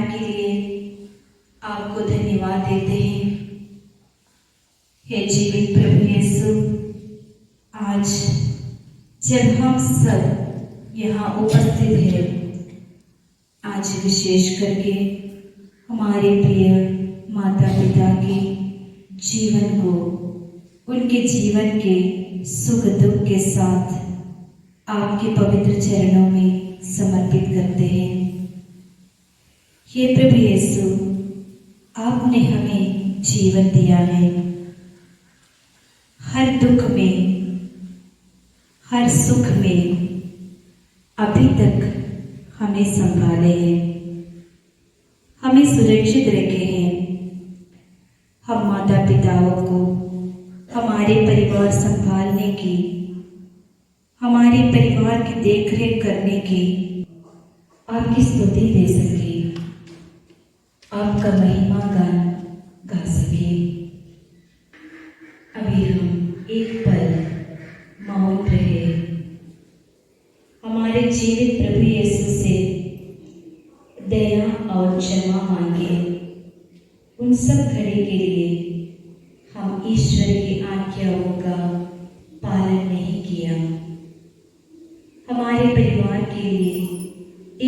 के लिए आपको धन्यवाद देते हैं। हे जीवित प्रभु यीशु, आज जब हम सब यहाँ उपस्थित हैं, आज विशेष करके हमारे प्रिय माता पिता के जीवन को उनके जीवन के सुख दुख के साथ आपके पवित्र चरणों में समर्पित करते हैं। हे प्रभु यीशु, आपने हमें जीवन दिया है। हर दुख में, हर सुख में अभी तक हमें संभाले हैं, हमें सुरक्षित रखे हैं। हम माता पिताओं को हमारे परिवार संभालने की, हमारे परिवार की देखरेख करने की आपकी स्तुति दे सके, आपका महिमा गान गा सके। अभी हम एक पल मौन रहे, हमारे जीवित प्रभु यीशु से दया और क्षमा मांगे। उन सब घड़ी के लिए हम ईश्वर की आज्ञाओं का पालन नहीं किया, हमारे परिवार के लिए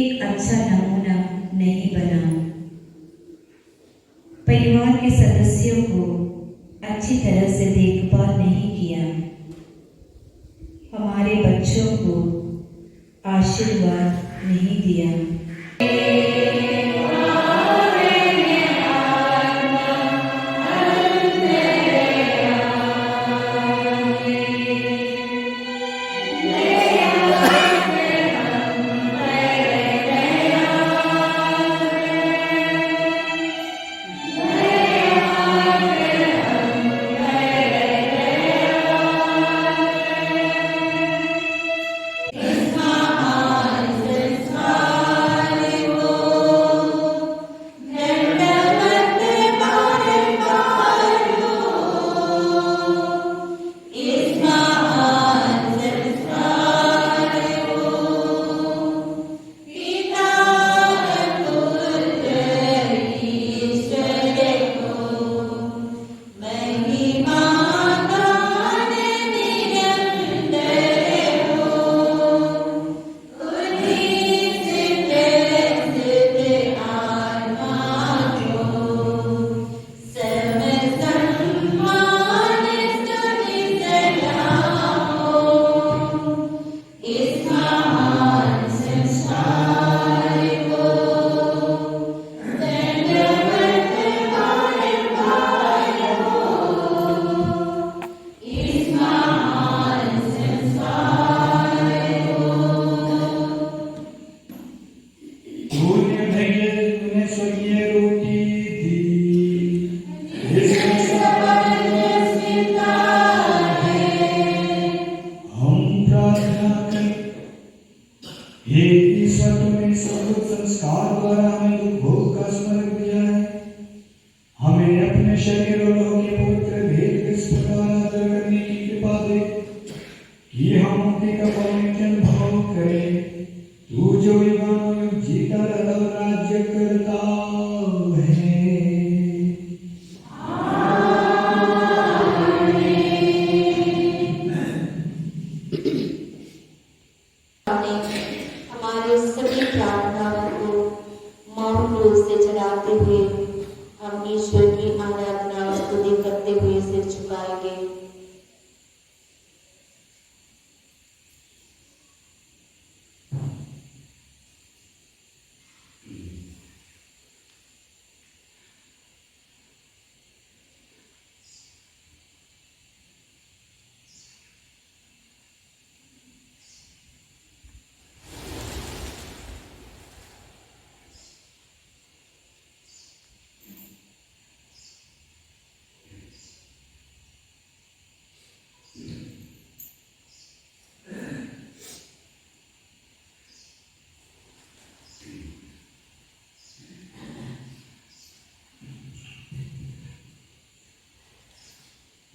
एक अच्छा नमूना नहीं बना, परिवार के सदस्यों को अच्छी तरह से देखभाल नहीं किया, हमारे बच्चों को आशीर्वाद नहीं दिया।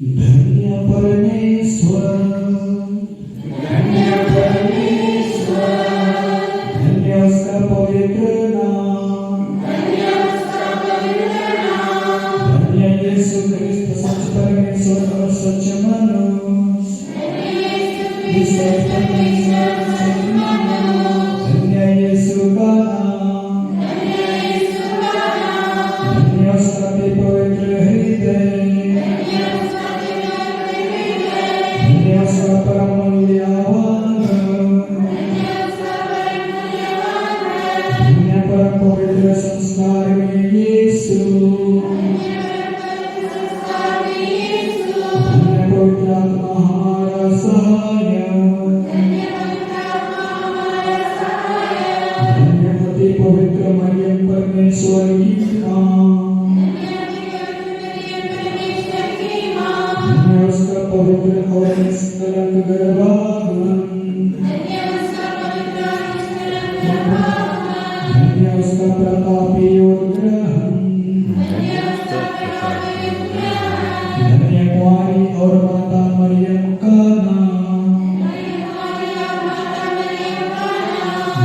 धन्य परमेश्वर, धन्य परमेश्वर, धन्य उसका पवित्र नाम, धन्य और सच मनुष्य विश्वास परमेश्वर सच मनुष्य धन्य यीशु का नाम धन्य उसका भी पवित्र हृदय धन्य उसका परम मूल्यवान धन्य परम पवित्र संस्कार में यीशु धन्य पवित्र आत्मा हमारा सहायक धन्य अति पवित्र मरियम परमेश्वर की धन्य उसका पवित्र और निष्कलंक गर्भाधान धन्य उसका प्रतापी उद्ग्रहण धन्य कुंवारी और माता मरियम का नाम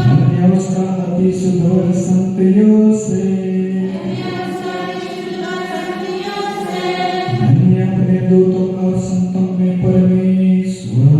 धन्य उसका अति सुधोर संत योसेफ धन्य अपने दूतों और संतों में परमेश्वर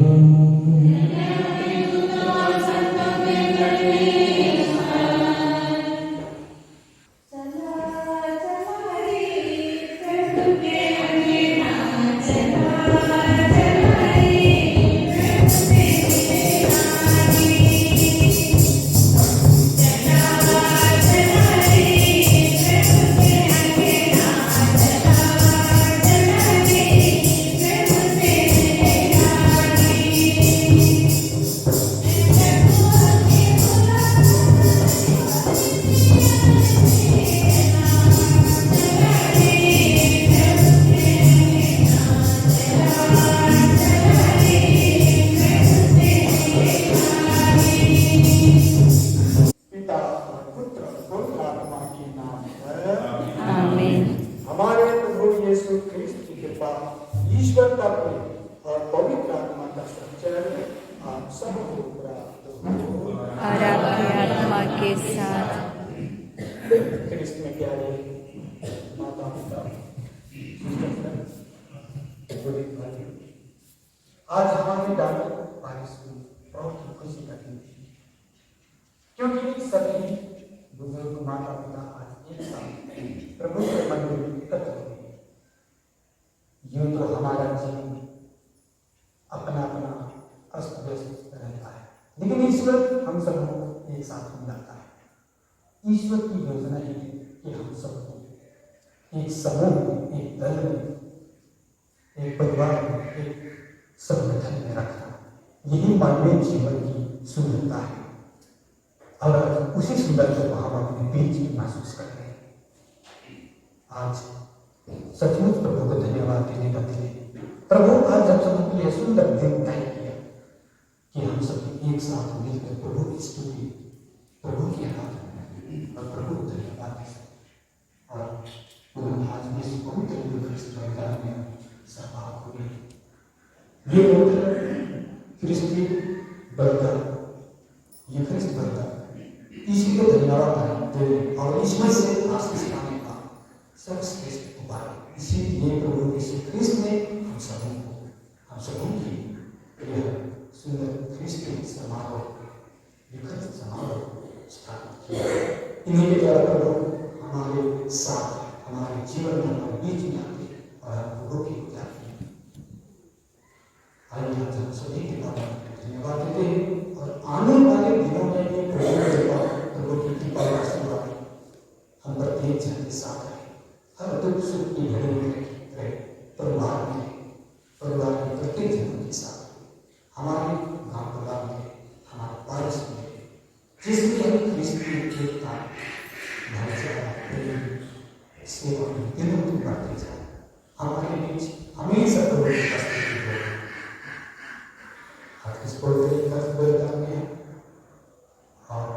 पिता और पुत्र और पवित्र आत्मा के नाम पर आमीन। हमारे प्रभु यीशु ख्रिस्त की कृपा, ईश्वर का प्रेम और पवित्र आत्मा का संचरण आप सबको प्राप्त हो। और आपकी आत्मा के साथ ख्रिस्त में प्यारे माता पिता, बुजुर्ग भाई, आज हमारे डॉक्टर बारिश की बहुत ही खुशी का दिन है, क्योंकि सभी बुजुर्ग माता पिता आज एक साथ प्रभु के मंदिर में एकत्र हो गए। यूं तो हमारा जीवन अपना अपना अस्त व्यस्त रहता है, लेकिन ईश्वर हम सबको एक साथ मिलाता है। ईश्वर की योजना ये है कि हम सबको एक समूह में, एक दल में, एक परिवार में, एक संगठन में रखना, यही मानवीय जीवन की सुंदरता है। और उसी सुंदरता को हम अपने बीच में महसूस कर रहे हैं। आज सचमुच प्रभु को धन्यवाद देने का दिन है। प्रभु आज हम सबके लिए सुंदर दिन तय किया कि हम सब एक साथ मिलकर प्रभु की स्तुति, प्रभु की आराधना और प्रभु को धन्यवाद दे सकते। और पुनः आज इस पवित्र ख्रिस्त बलिदान में सहभाग हो गए। ये पवित्र ख्रिस्ती बलिदान, ये ख्रिस्त बलिदान इसी को धन्यवाद देने और इसमें से आशीष पाने का सर्वश्रेष्ठ उपाय। इसीलिए प्रभु यीशु ख्रिस्त ने हम सबों की यह सुंदर ख्रिस्ती समारोह, ये ख्रिस्त समारोह स्थापित किया। इन्हीं के द्वारा प्रभु हमारे साथ, हमारे जीवन में, हमारे बीच में आते और हम प्रभु की पूजा की। आइए हम सभी के बारे में धन्यवाद देते हैं और आने वाले दिनों में भी प्रभु की कृपा और आशीर्वाद हम प्रत्येक जन के साथ रहे। हर दुख सुख की घड़ी में रहे, परिवार के प्रत्येक जनों के साथ, हमारे गांव परिवार में, हमारे पारस में, जिसमें हम ख्रिस्ती एकता, भाईचारा, प्रेम, सेवा में दिनों दिन बढ़ते जाए। हमारे बीच हमेशा प्रभु की उपस्थिति हो। आज इस पवित्र में है और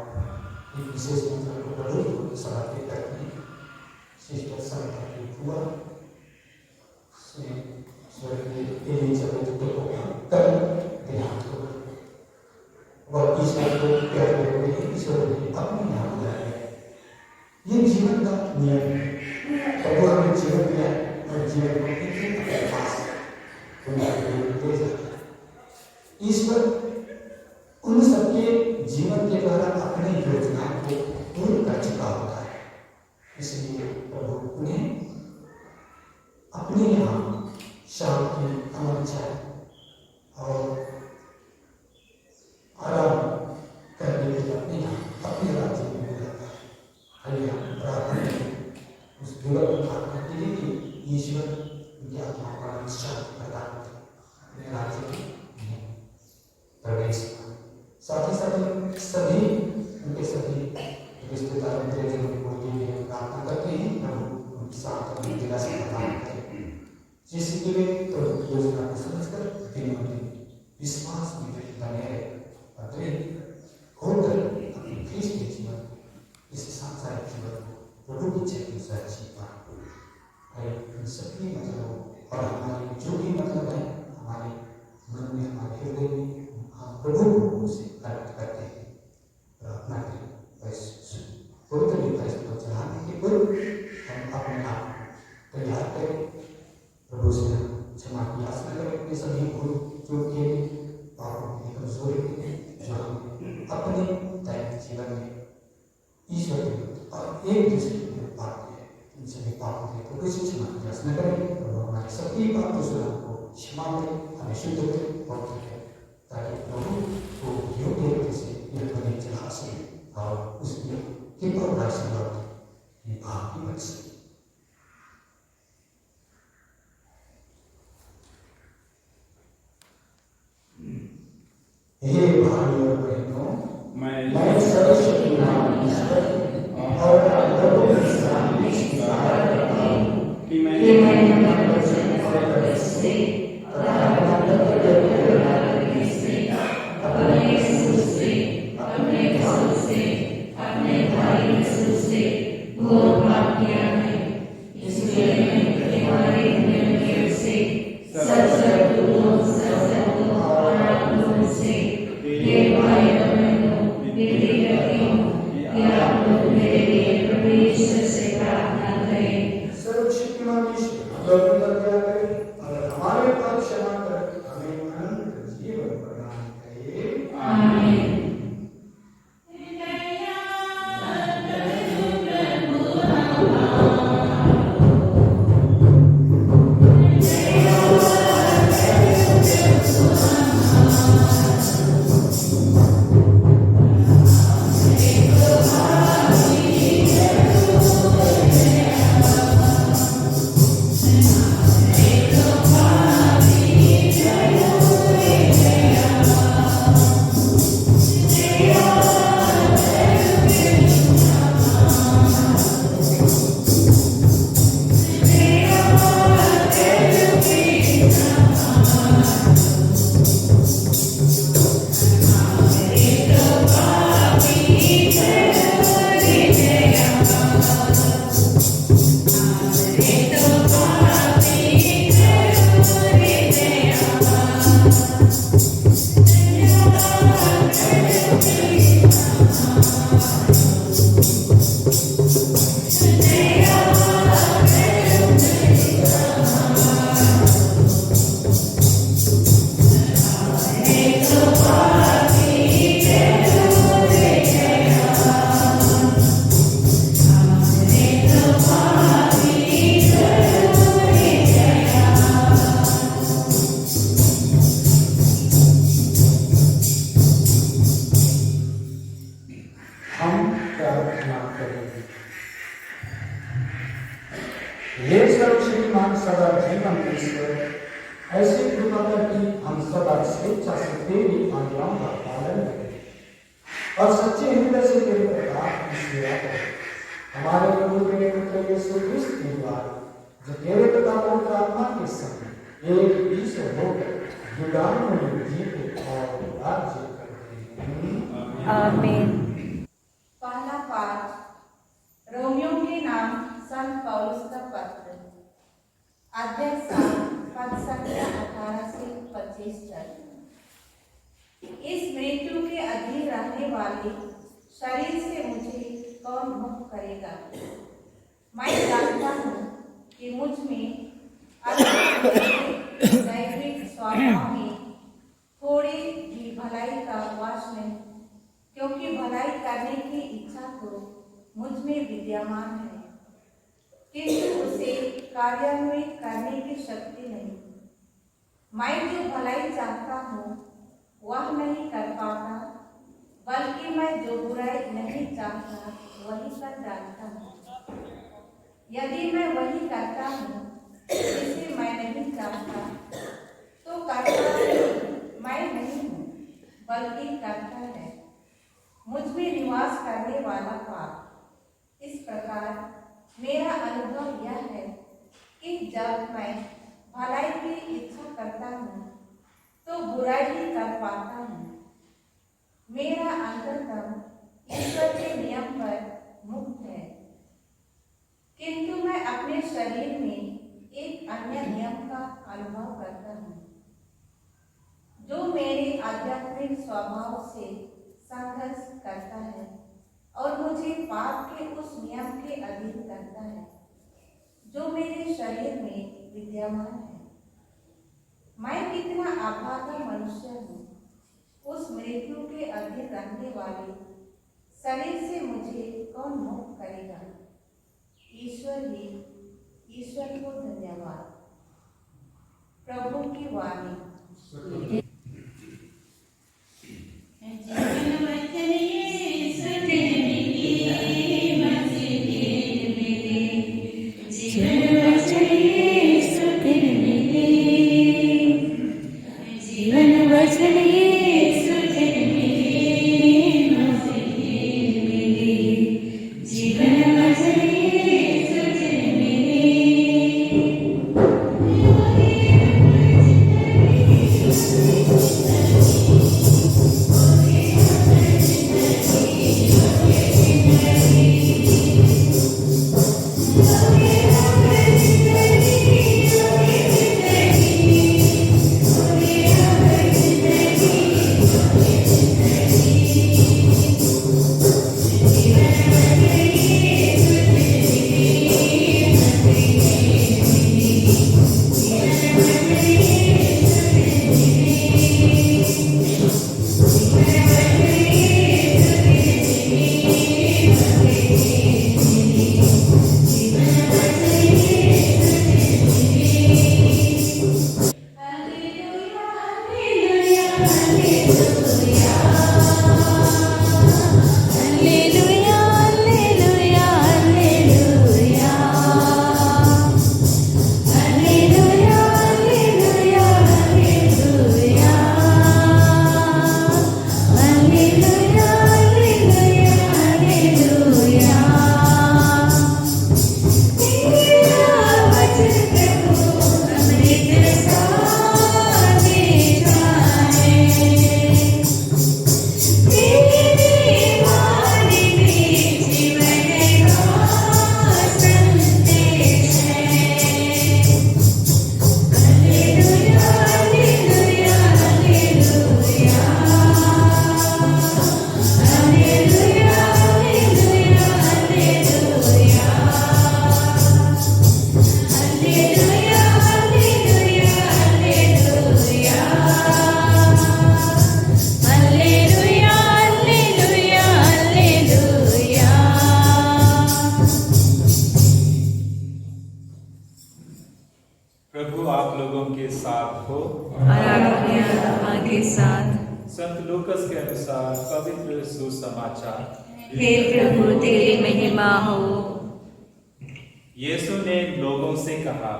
एक विशेष मंत्र को प्रभु को समर्पित करते हैं। सिस्टर संता की हुआ स्वर्गीय एलिजाबेथ को कर देहांत हो गया। वह ईश्वर को प्यारे हुए, ईश्वर ने अपने यहाँ बुलाया। ये जीवन का नियम है। प्रभु हमें जीवन दिया और जीवन को एक अपने पास ईश्वर उन सबके जीवन के द्वारा अपनी योजना को पूर्ण कर चुका होता है। इसलिए प्रभु उन्हें अपने यहाँ शाम की अमन चाय और आराम करने के लिए अपने राज्य में बुलाता है। आइए हम प्रार्थना करें उस दिवस को प्रार्थना के लिए कि ईश्वर उनकी आत्मा को शांति प्रदान करे, अपने राज्य में प्रवेश करें। साथ ही साथ सभी उनके सभी रिश्तेदारों प्रियजनों को लिए प्रार्थना करते हैं प्रभु उनके साथ अपनी जगह से प्रदान करें, जिसके लिए प्रभु योजना को समझकर दिनों दिन विश्वास में बने रहे और होकर अपने ख्रीष्ट जीवन इस सांसारिक जीवन को प्रभु की इच्छा के अनुसार जी पाए। इन सभी मतलबों और हमारे जो भी मतलब है हमारे मन में हमारे हृदय में हम प्रभु को उसे अर्पित करते हैं। प्रार्थना करें पवित्र लिखा को चढ़ाने के पूर्व हम अपने आप तैयार करें, प्रभु से क्षमा की याचना करें अपने सभी भूल चूक के पापों की कमजोरी के जो हम अपने दैनिक जीवन में ईश्वर के विरुद्ध और एक दूसरे के विरुद्ध पाप किए, इन सभी पापों के प्रभु से क्षमा की याचना करें। प्रभु हमारे सभी पाप दूसरों को क्षमा करें, हमें शुद्ध करें और ताकि प्रभु को योग्य रीति से यह बने चढ़ा सके और उसकी कृपा और आशीर्वाद ये भाव भी बच सके। हे भाइयों और बहनों, मैं सर्वशक्तिमान ईश्वर और प्रभु के सामने स्वीकार करता हूँ कि मैंने अपने वचन और कर्म से तथा अपने सुर से, अपने भाव से, अपने भाई रसूल से घोर पाप किया है। इसलिए मैं तुम्हारे नियम से सत्संगों और आत्मों से हे भाई और बहनों विनती करती हूँ कि आप लोग मेरे लिए प्रभु ईश्वर से प्रार्थना करें। सर्वशक्तिमान ईश्वर हम लोगों पर दया करें और हमारे पाप क्षमा कर हमें अनंत जीवन प्रदान करे। आमीन। सदा जीवन ईश्वर ऐसी कृपा कर कि हम सदा स्वेच्छा से तेरी आज्ञाओं का पालन करें और सच्चे हृदय से तेरे प्रताप की सेवा करें। हमारे प्रभु के पुत्र यीशु क्रिस्त के द्वारा जो तेरे प्रताप और आत्मा के संग एक ईश्वर होकर युगान में जीते और राज्य करते हैं। आमीन। पहला पाठ रोमियो के नाम संत पौलुस का पत्र, अध्याय 7 पद संख्या 18 से 25 तक। इस मृत्यु के अधीन रहने वाले शरीर से मुझे कौन मुक्त करेगा? मैं जानता हूँ कि मुझ में दैविक स्वभाव में थोड़ी में विद्यमान है, किंतु उसे कार्यान्वित करने की शक्ति नहीं। मैं जो भलाई चाहता हूँ वह नहीं कर पाता, बल्कि मैं जो बुराई नहीं चाहता वही कर डालता हूँ। यदि मैं वही करता हूँ जिसे मैं नहीं चाहता, तो करता मैं नहीं हूँ बल्कि करता है मुझ में निवास करने वाला पाप। इस प्रकार मेरा अनुभव यह है कि जब मैं भलाई की इच्छा करता हूँ तो बुराई ही कर पाता हूँ। मेरा अंतरतम ईश्वर के नियम पर मुक्त है, किंतु मैं अपने शरीर में एक अन्य नियम का अनुभव करता हूँ, जो मेरे आध्यात्मिक स्वभाव से संघर्ष करता है और मुझे पाप के उस नियम के अधीन करता है जो मेरे शरीर में विद्यमान है। मैं कितना अभागा मनुष्य हूँ। उस मृत्यु के अधीन रहने वाले शरीर से मुझे कौन मुक्त करेगा? ईश्वर को धन्यवाद। प्रभु की वाणी। प्रभु आप लोगों के साथ हो और आपके आत्मा के साथ। संत लूकस के अनुसार पवित्र सुसमाचार। हे प्रभु तेरी महिमा हो। यीशु ने लोगों से कहा,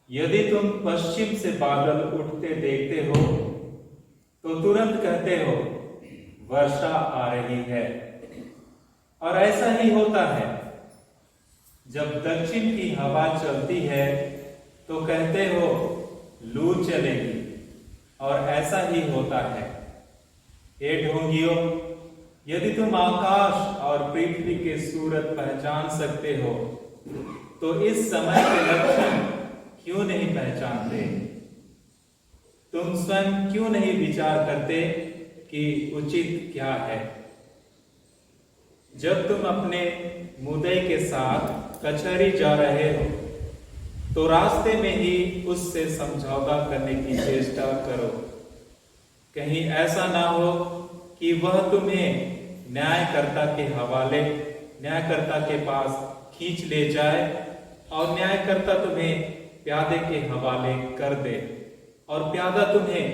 यदि तुम पश्चिम से बादल उठते देखते हो तो तुरंत कहते हो वर्षा आ रही है, और ऐसा ही होता है। जब दक्षिण की हवा चलती है तो कहते हो लू चलेगी, और ऐसा ही होता है। हे ढोंगियों, यदि तुम आकाश और पृथ्वी के सूरत पहचान सकते हो तो इस समय के लक्षण क्यों नहीं पहचानते? तुम स्वयं क्यों नहीं विचार करते कि उचित क्या है? जब तुम अपने मुद्दे के साथ कचहरी जा रहे हो तो रास्ते में ही उससे समझौता करने की चेष्टा करो, कहीं ऐसा ना हो कि वह तुम्हें न्यायकर्ता के हवाले न्यायकर्ता के पास खींच ले जाए और न्यायकर्ता तुम्हें प्यादे के हवाले कर दे और प्यादा तुम्हें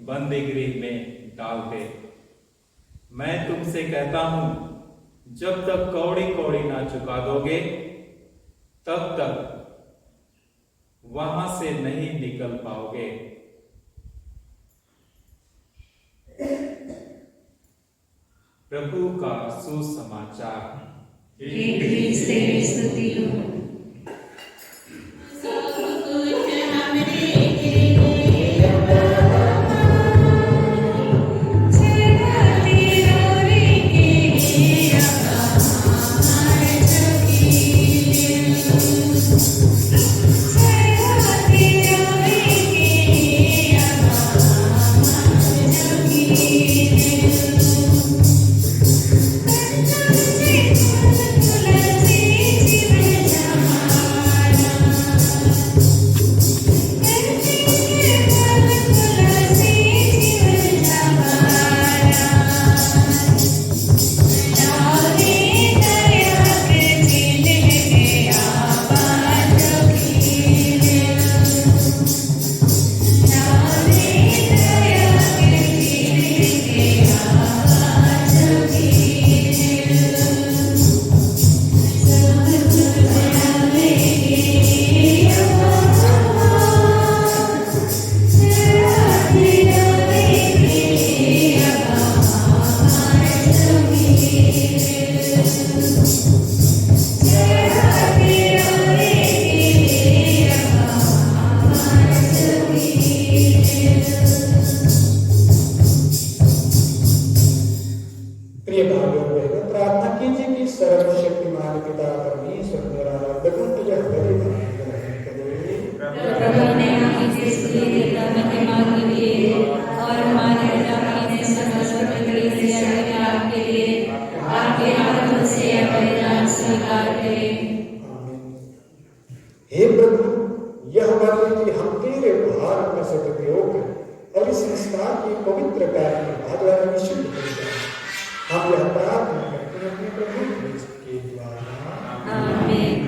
बंदी गृह में डाल दे। मैं तुमसे कहता हूं, जब तक कौड़ी कौड़ी ना चुका दोगे तब तक वहां से नहीं निकल पाओगे। प्रभु का सुसमाचार। तेरी स्तुति हो। हे प्रभु, यह वाक्य कि हम तेरे उपहार का सदुपयोग करें और इस संस्कार की पवित्र कार्य में भागीदार में शुद्ध हो जाए। हम यह प्रार्थना करते हैं अपने प्रभु क्रिस्त के द्वारा। आमीन।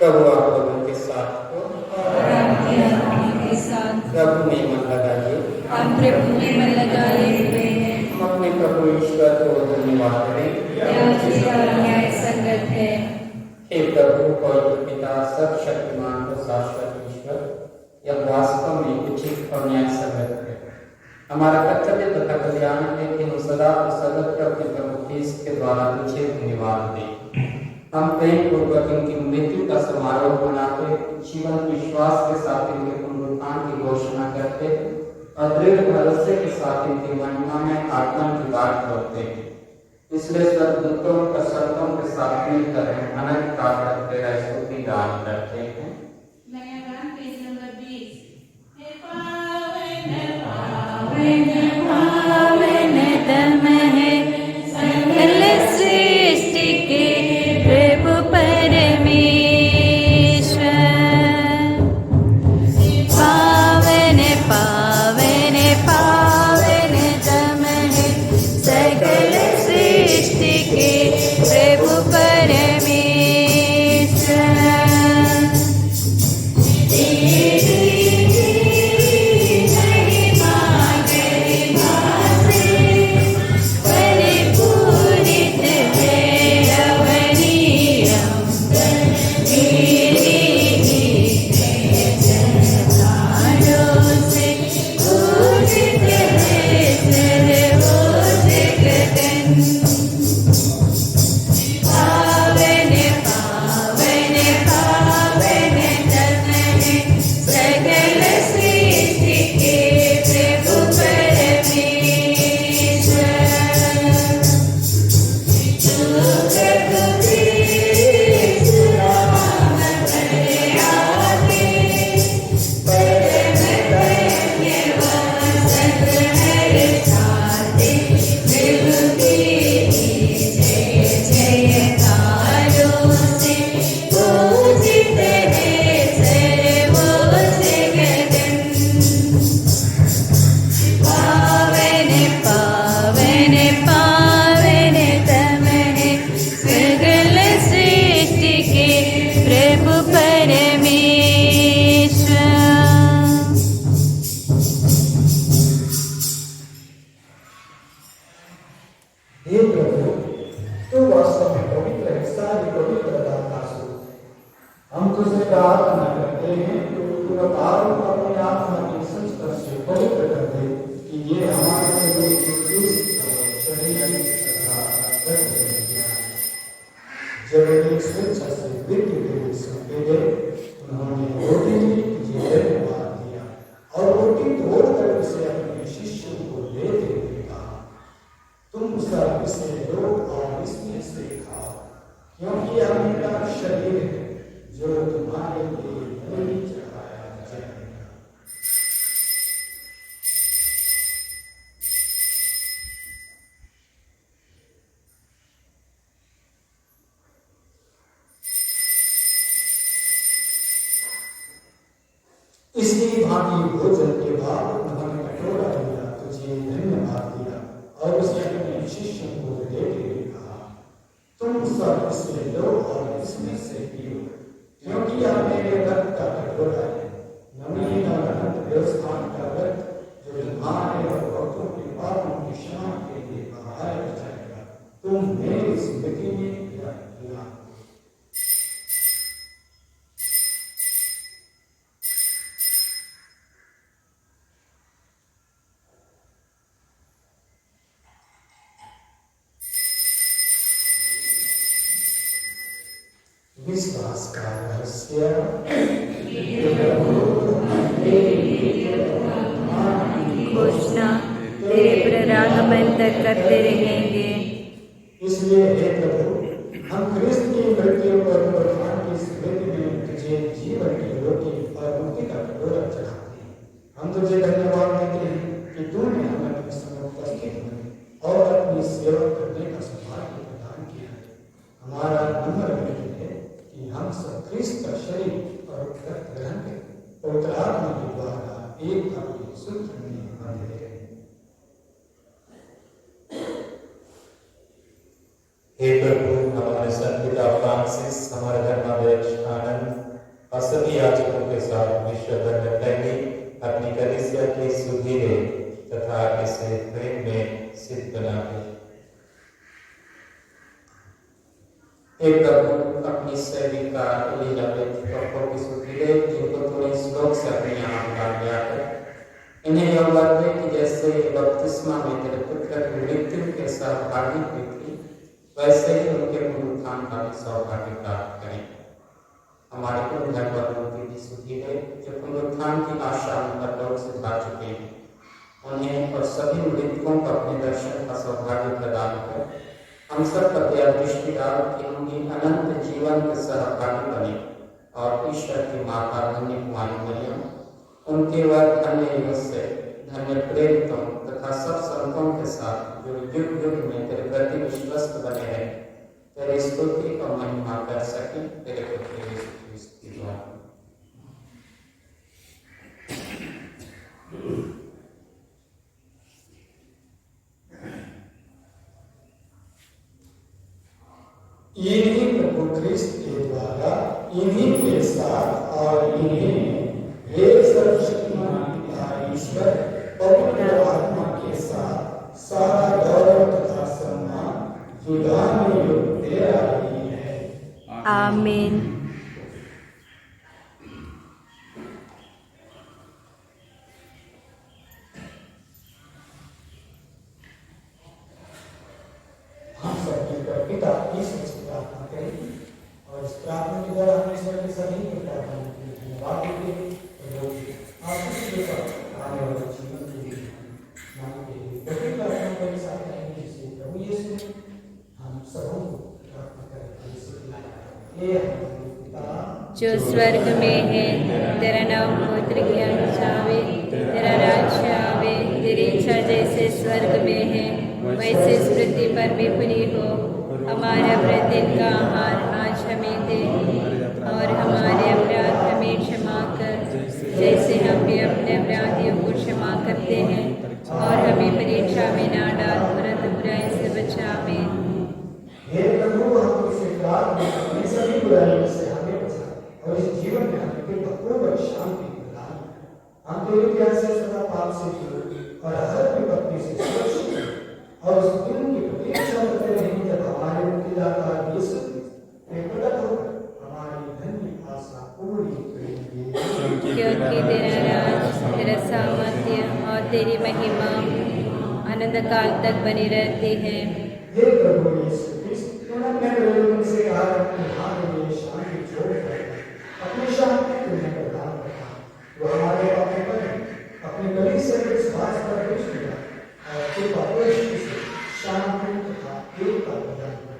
प्रभु आप लोगों के साथ हो। प्रभु में मन लगाइए। हम प्रभु में मन लगाए हुए हैं। हम अपने प्रभु ईश्वर को धन्यवाद करें। न्याय संगत है। हे प्रभु, पवित्र पिता, सर्वशक्तिमान और शाश्वत ईश्वर, यह वास्तव में उचित और न्याय संगत है। हमारा कर्तव्य तथा कल्याण है कि हम सदा सर्वत्र अपने प्रभु ख्रीस्त के द्वारा तुझे धन्यवाद दें। हम प्रेम पूर्वक इनकी मृत्यु का समारोह मनाते, जीवन विश्वास के साथ इनके पुनरुत्थान की घोषणा करते और दृढ़ भरोसे के साथ इनकी महिमा में आगमन की बाट करते हैं। इसलिए स्वर्गदूतों और संतों के साथ मिलकर हम अनंत काल तक तेरा स्तुति गान करते हैं। नया गान पेज नंबर 20। हे पावन तम है सकल सृष्टि के प्रभु परमेश्वर। पावन पावन पावन तम है सकल सृष्टि के प्रभु परमेश्वर। प्रकारों को अपने आत्मा के संस्कार से पवित्र कर दे कि ये हमारे लिए शरीर जब एक स्वेच्छा से मृत्यु के लिए सौंपे गए, उन्होंने रोटी ली, धन्यवाद दिया और रोटी तोड़कर उसे अपने शिष्यों को देते हुए कहा, तुम सब इसे लो और इसमें से खाओ, क्योंकि यह मेरा शरीर है जो तुम्हारे लिए बलि चढ़ाया जाएगा। इसी भांति भोजन के बाद उन्होंने कटोरा लिया, तुझे धन्यवाद दिया और उसे अपने शिष्यों को देते हुए कहा, तुम सब इसे लो और इसमें से पियो, क्योंकि यह मेरे रक्त का कटोरा है, नवीन और अनंत व्यवस्थान का रक्त जो तुम्हारे और बहुतों के पापों की क्षमा के लिए बहाया जाएगा। तुम मेरी स्मृति में यह किया। विश्वास का रहस्य। घोषणा तेरे पुनरागमन तक करते रहेंगे। इसलिए हे प्रभु, हम क्रिस्त की मृत्यु और पुनरुत्थान की स्मृति में तुझे जीवन की रोटी और मुक्ति का कटोरा चढ़ाते हैं। हम तुझे धन्यवाद देते हैं कि तूने हमें अपने समय उपस्थित होने और अपनी सेवा करने का सौभाग्य प्रदान किया है। हमारा नम्र निवेदन है कि हम सब क्रिस्त का शरीर और रक्त ग्रहण करें, पवित्र आत्मा के द्वारा एक अपने सूत्र में बंधे रहें। हे प्रभु, हमारे संत पिता फ्रांसिस, हमारे धर्माध्यक्ष आनंद और सभी याजकों के साथ विश्व धर्म प्रेमी अपनी कलीसिया की सुधीरे तथा इसे प्रेम में सिद्ध बनाते। हे प्रभु, अपनी सेविका एलिजाबेथ और की सुधीरे जिनको तूने इस लोक से अपने यहाँ उतार लिया है, इन्हें यह बात है कि जैसे बपतिस्मा में तेरे पुत्र की मृत्यु के साथ भागी हुई थी, वैसे ही उनके पुनरुत्थान का भी सौभाग्य प्राप्त करें। हमारे कुल धर्मपति की सुधीरे जो पुनरुत्थान की आशा में परलोक से भाग चुके हैं, उन्हें और सभी मृतकों को अपने दर्शन का सौभाग्य प्रदान कर हम सब पर यह दृष्टि डाल कि उनकी अनंत जीवन के सहभागी बने और ईश्वर की माता धन्य कुमारी मरियम, उनके वह धन्य युवस्य, धन्य प्रेरितों तथा सब संतों के साथ जो युग युग में तेरे प्रति विश्वस्त बने हैं, तेरी स्तुति और महिमा कर सके तेरे पुत्र यीशु ख्रीस्त के द्वारा। इन्हीं प्रभु ख्रीस्त के द्वारा, इन्हीं के साथ और इन्हीं वे सर्वशक्तिमान पिता ईश्वर पवित्र आत्मा के साथ सारा गौरव तथा सम्मान युगान युग तेरा ही है। आमीन। हम सबके पर पिता ईश्वर से प्रार्थना करें और इस प्रार्थना के द्वारा हम ईश्वर के सभी को प्रार्थना के लिए धन्यवाद देते हैं। आशीष के साथ आने वाले जीवन के लिए मांगते हैं। प्रति प्रार्थना के साथ कहेंगे जिसे प्रभु यीशु ने हम सबों को प्रार्थना करें। ये हमारे पिता जो स्वर्ग में है, तेरा नाम पवित्र किया जावे, तेरा राज्य आवे, तेरी इच्छा जैसे स्वर्ग में है वैसे इस पृथ्वी पर भी पूरी हो। हमारा प्रतिदिन का आहार आज हमें दे और हमारे अपराध हमें क्षमा कर, जैसे हम भी अपने अपराधियों को क्षमा करते हैं, और हमें परीक्षा में ना डाल परंतु बुराई से बचावे। हे प्रभु, हम इसे प्रार्थना अपनी सभी बुराइयों से हमें बचा और इस जीवन में हमें पूर्ण शांति प्रदान कर। हम तेरी प्यार से सदा पाप से दूर और हर विपत्ति से सुरक्षित और उस दिन की प्रतीक्षा करते रहेंगे जब हमारे मुक्तिदाता यीशु प्रकट होकर हमारी धन्य आशा पूरी करेंगे। क्योंकि क्योंकि तेरा राज, तेरा सामर्थ्य और तेरी महिमा अनंत काल तक बनी रहती है। हे प्रभु यीशु क्रिस्त, तूने अपने प्रेरितों से कहा अपने हाथ में शांति छोड़ कर अपनी शांति तुम्हें प्रदान करना। वो हमारे पापों पर अपने कलीसिया के विश्वास पर खुश हुआ और कृपा दृष्टि से शांति तथा एकता प्रदान कर।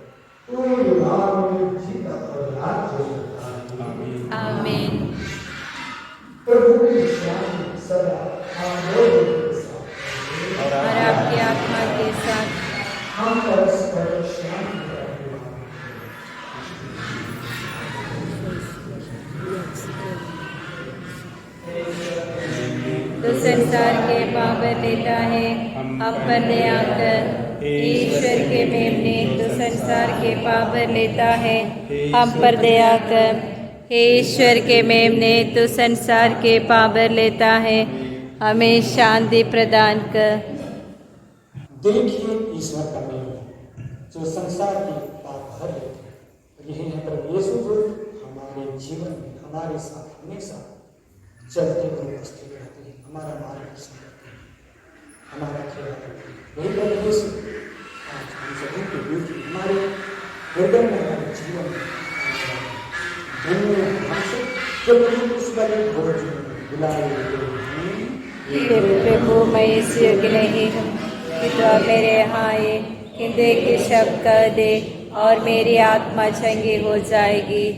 तू युगाओं में जीता और राज्य करता है। आमीन। प्रभु की शांति सदा हम लोगों के साथ रहे। और आपकी आत्मा के साथ। हम परस्पर शांति करते हैं। तो संसार के पाप लेता है, हम पर दया कर। ईश्वर के मेमने तो संसार के पाप लेता है, हम पर दया कर। हे ईश्वर के मेमने तो संसार के पाप लेता है, हमें शांति प्रदान कर। देखिए ईश्वर का मेल जो संसार के पाप भर लेते हैं। यही है प्रभु यीशु जो हमारे जीवन में हमारे साथ हमेशा चलते हुए उपस्थित रहते हैं, हमारा मार्गदर्शन करते हैं, हमारा ख्याल रखते हैं। वही प्रभु यीशु आज हम सभी के बीच में हमारे हृदय में हमारे जीवन में हमसे जब उस बड़े भोज में बुलाए हे प्रभु, मैं इस योग्य नहीं हूँ कि तो आप मेरे यहाँ आए, किंतु एक शब्द कह दे और मेरी आत्मा चंगी हो जाएगी।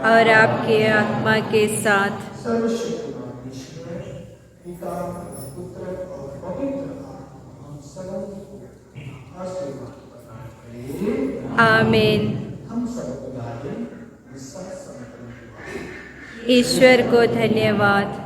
और आपके आत्मा के साथ। आमीन। ईश्वर को धन्यवाद।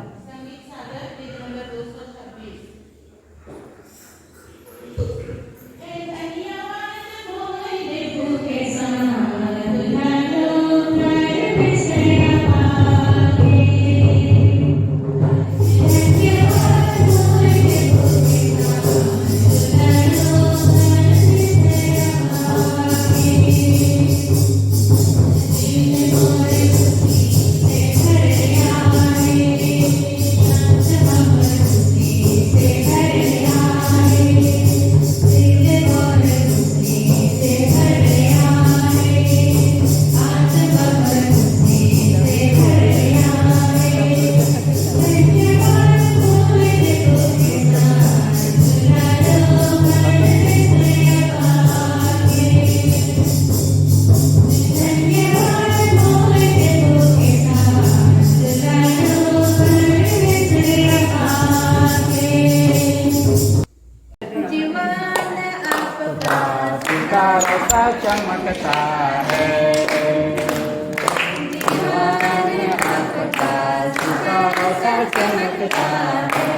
आपका सितारों सा चमकता है। दीवान आपका सितारों सा चमकता है।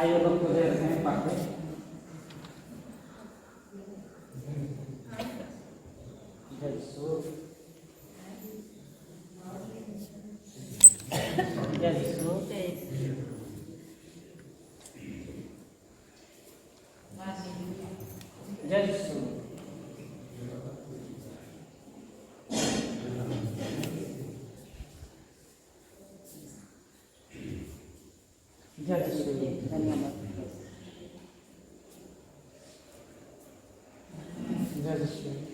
आइए लोग को दे रहे हैं पापे। जय सो जय सो जय सो जय सो धन्यवाद जय सो